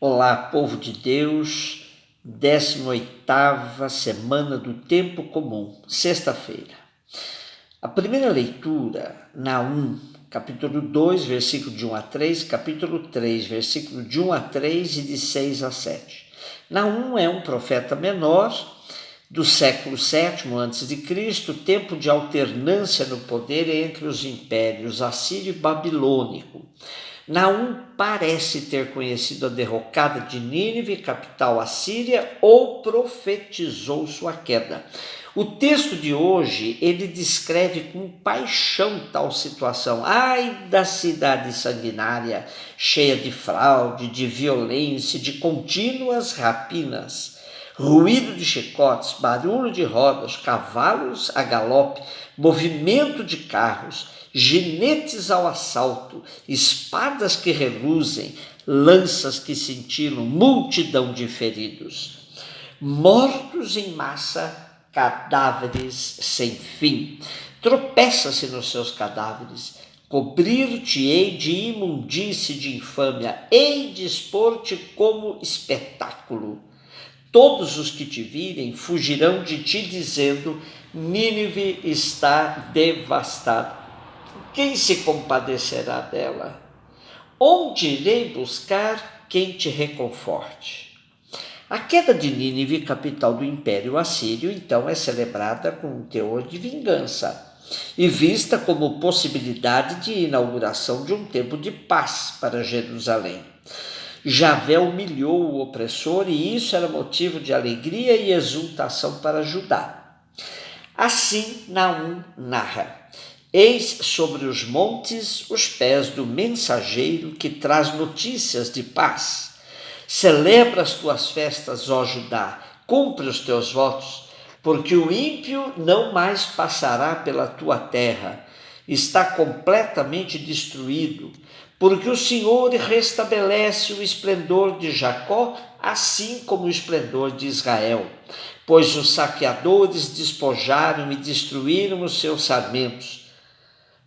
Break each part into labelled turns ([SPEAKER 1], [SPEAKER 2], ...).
[SPEAKER 1] Olá, povo de Deus, 18ª semana do Tempo Comum, sexta-feira. A primeira leitura, Naum, capítulo 2, versículo de 1 a 3, capítulo 3, versículo de 1 a 3 e de 6 a 7. Naum é um profeta menor do século VII a.C., tempo de alternância no poder entre os impérios assírio e babilônico. Naum parece ter conhecido a derrocada de Nínive, capital assíria, ou profetizou sua queda. O texto de hoje, ele descreve com paixão tal situação. Ai da cidade sanguinária, cheia de fraude, de violência, de contínuas rapinas. Ruído de chicotes, barulho de rodas, cavalos a galope, movimento de carros, jinetes ao assalto, espadas que reluzem, lanças que cintilam, multidão de feridos. Mortos em massa, cadáveres sem fim. Tropeça-se nos seus cadáveres. Cobrir-te-ei de imundície, de infâmia, hei de expor-te como espetáculo. Todos os que te virem fugirão de ti, dizendo: Nínive está devastada. Quem se compadecerá dela? Onde irei buscar quem te reconforte? A queda de Nínive, capital do Império Assírio, então é celebrada com um teor de vingança e vista como possibilidade de inauguração de um tempo de paz para Jerusalém. Javé humilhou o opressor e isso era motivo de alegria e exultação para Judá. Assim Naum narra: eis sobre os montes os pés do mensageiro que traz notícias de paz. Celebra as tuas festas, ó Judá, cumpre os teus votos, porque o ímpio não mais passará pela tua terra, está completamente destruído, porque o Senhor restabelece o esplendor de Jacó, assim como o esplendor de Israel, pois os saqueadores despojaram e destruíram os seus sarmentos.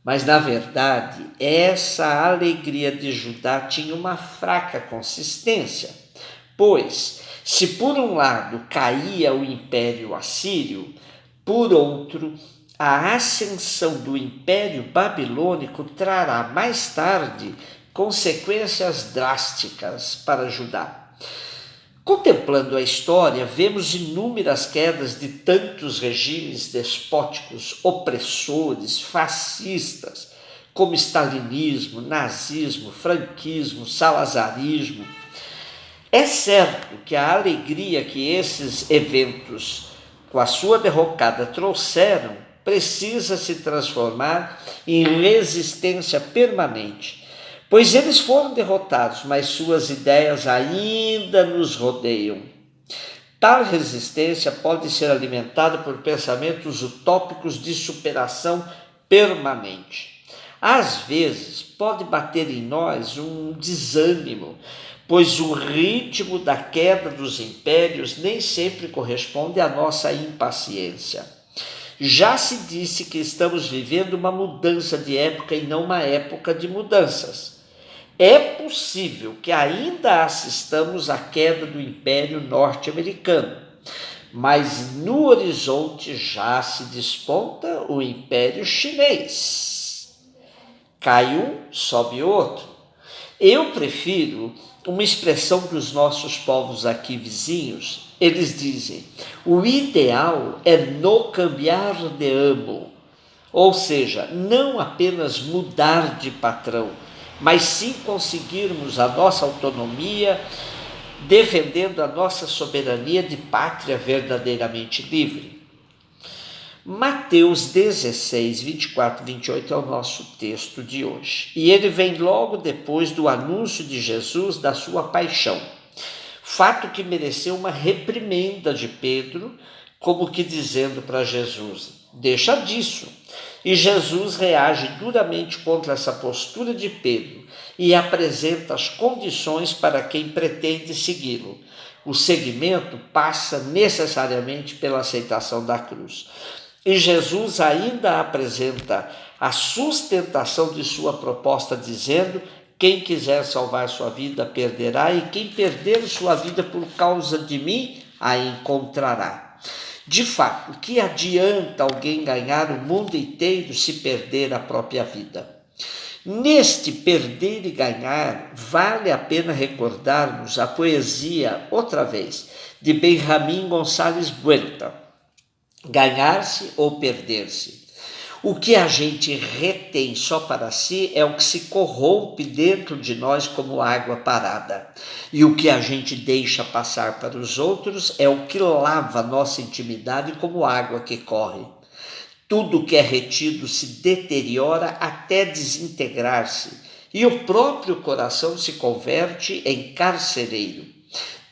[SPEAKER 1] Mas, na verdade, essa alegria de Judá tinha uma fraca consistência, pois, se por um lado caía o Império Assírio, por outro, a ascensão do Império Babilônico trará mais tarde consequências drásticas para Judá. Contemplando a história, vemos inúmeras quedas de tantos regimes despóticos, opressores, fascistas, como stalinismo, nazismo, franquismo, salazarismo. É certo que a alegria que esses eventos, com a sua derrocada, trouxeram, precisa se transformar em resistência permanente, pois eles foram derrotados, mas suas ideias ainda nos rodeiam. Tal resistência pode ser alimentada por pensamentos utópicos de superação permanente. Às vezes, pode bater em nós um desânimo, pois o ritmo da queda dos impérios nem sempre corresponde à nossa impaciência. Já se disse que estamos vivendo uma mudança de época e não uma época de mudanças. É possível que ainda assistamos à queda do Império Norte-Americano, mas no horizonte já se desponta o Império Chinês. Cai um, sobe outro. Eu prefiro uma expressão dos nossos povos aqui vizinhos. Eles dizem: o ideal é no cambiar de amo, ou seja, não apenas mudar de patrão, mas sim conseguirmos a nossa autonomia, defendendo a nossa soberania de pátria verdadeiramente livre. Mateus 16, 24 e 28 é o nosso texto de hoje. E ele vem logo depois do anúncio de Jesus da sua paixão. Fato que mereceu uma reprimenda de Pedro, como que dizendo para Jesus: deixa disso. E Jesus reage duramente contra essa postura de Pedro e apresenta as condições para quem pretende segui-lo. O seguimento passa necessariamente pela aceitação da cruz. E Jesus ainda apresenta a sustentação de sua proposta, dizendo: Quem quiser salvar sua vida, perderá, e quem perder sua vida por causa de mim, a encontrará. De fato, que adianta alguém ganhar o mundo inteiro se perder a própria vida? Neste perder e ganhar, vale a pena recordarmos a poesia, outra vez, de Benjamim Gonçalves Buerta, Ganhar-se ou Perder-se. O que a gente retém só para si é o que se corrompe dentro de nós como água parada. E o que a gente deixa passar para os outros é o que lava nossa intimidade como água que corre. Tudo que é retido se deteriora até desintegrar-se, e o próprio coração se converte em carcereiro.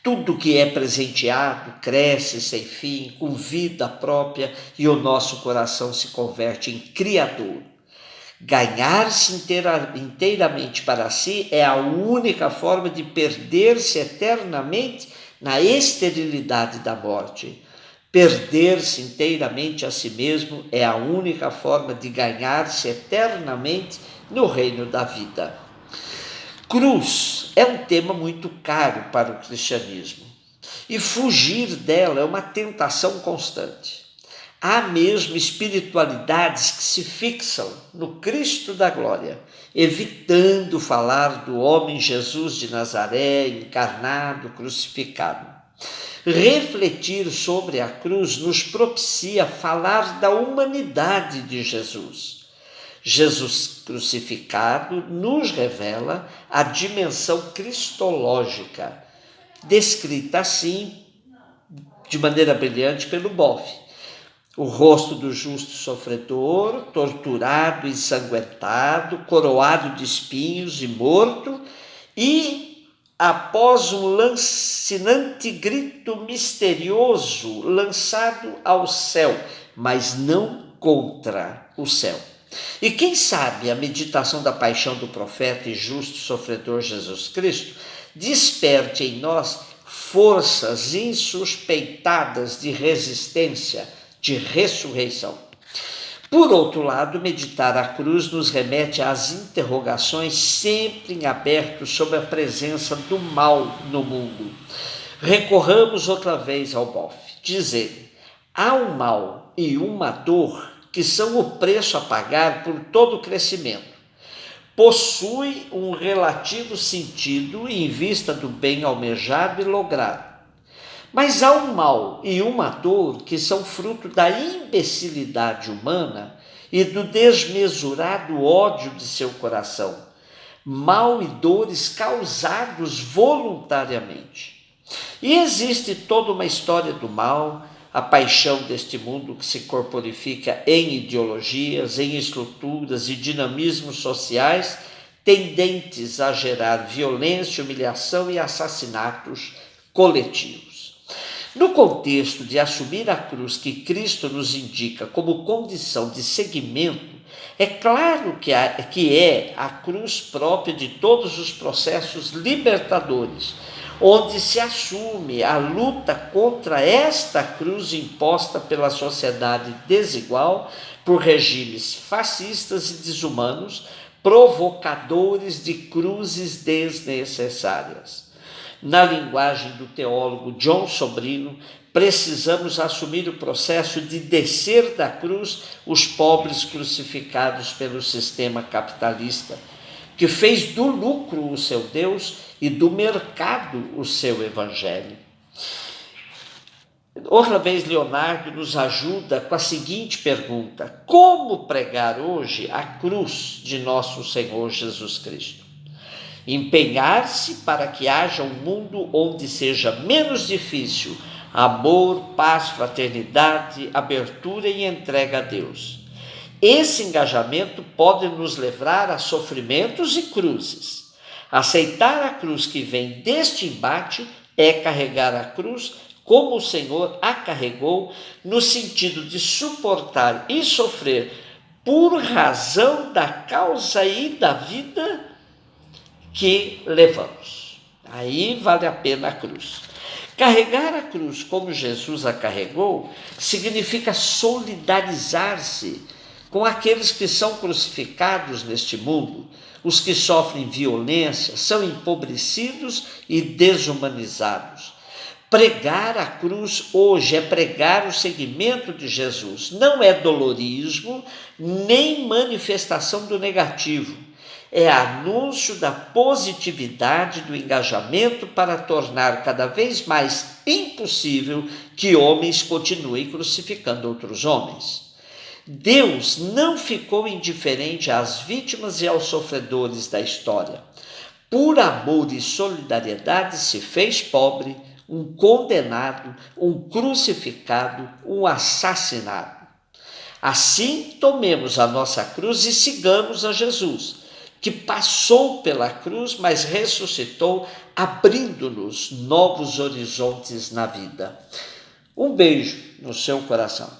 [SPEAKER 1] Tudo que é presenteado cresce sem fim, com vida própria, e o nosso coração se converte em criador. Ganhar-se inteiramente para si é a única forma de perder-se eternamente na esterilidade da morte. Perder-se inteiramente a si mesmo é a única forma de ganhar-se eternamente no reino da vida. Cruz é um tema muito caro para o cristianismo, e fugir dela é uma tentação constante. Há mesmo espiritualidades que se fixam no Cristo da glória, evitando falar do homem Jesus de Nazaré, encarnado, crucificado. Refletir sobre a cruz nos propicia falar da humanidade de Jesus. Jesus crucificado nos revela a dimensão cristológica, descrita assim, de maneira brilhante, pelo Boff. O rosto do justo sofredor, torturado, ensanguentado, coroado de espinhos e morto, e após um lancinante grito misterioso, lançado ao céu, mas não contra o céu. E quem sabe a meditação da paixão do profeta e justo sofredor Jesus Cristo desperte em nós forças insuspeitadas de resistência, de ressurreição. Por outro lado, meditar a cruz nos remete às interrogações sempre em aberto sobre a presença do mal no mundo. Recorramos outra vez ao Boff, diz ele: há um mal e uma dor que são o preço a pagar por todo o crescimento. Possui um relativo sentido em vista do bem almejado e logrado. Mas há um mal e uma dor que são fruto da imbecilidade humana e do desmesurado ódio de seu coração. Mal e dores causados voluntariamente. E existe toda uma história do mal, a paixão deste mundo que se corporifica em ideologias, em estruturas e dinamismos sociais tendentes a gerar violência, humilhação e assassinatos coletivos. No contexto de assumir a cruz que Cristo nos indica como condição de seguimento, é claro que é a cruz própria de todos os processos libertadores, onde se assume a luta contra esta cruz imposta pela sociedade desigual por regimes fascistas e desumanos, provocadores de cruzes desnecessárias. Na linguagem do teólogo John Sobrino, precisamos assumir o processo de descer da cruz os pobres crucificados pelo sistema capitalista, que fez do lucro o seu Deus e do mercado o seu evangelho. Outra vez, Leonardo nos ajuda com a seguinte pergunta: como pregar hoje a cruz de nosso Senhor Jesus Cristo? Empenhar-se para que haja um mundo onde seja menos difícil amor, paz, fraternidade, abertura e entrega a Deus. Esse engajamento pode nos levar a sofrimentos e cruzes. Aceitar a cruz que vem deste embate é carregar a cruz como o Senhor a carregou, no sentido de suportar e sofrer por razão da causa e da vida que levamos. Aí vale a pena a cruz. Carregar a cruz como Jesus a carregou significa solidarizar-se com aqueles que são crucificados neste mundo. Os que sofrem violência são empobrecidos e desumanizados. Pregar a cruz hoje é pregar o seguimento de Jesus. Não é dolorismo, nem manifestação do negativo. É anúncio da positividade do engajamento para tornar cada vez mais impossível que homens continuem crucificando outros homens. Deus não ficou indiferente às vítimas e aos sofredores da história. Por amor e solidariedade se fez pobre, um condenado, um crucificado, um assassinado. Assim, tomemos a nossa cruz e sigamos a Jesus, que passou pela cruz, mas ressuscitou, abrindo-nos novos horizontes na vida. Um beijo no seu coração.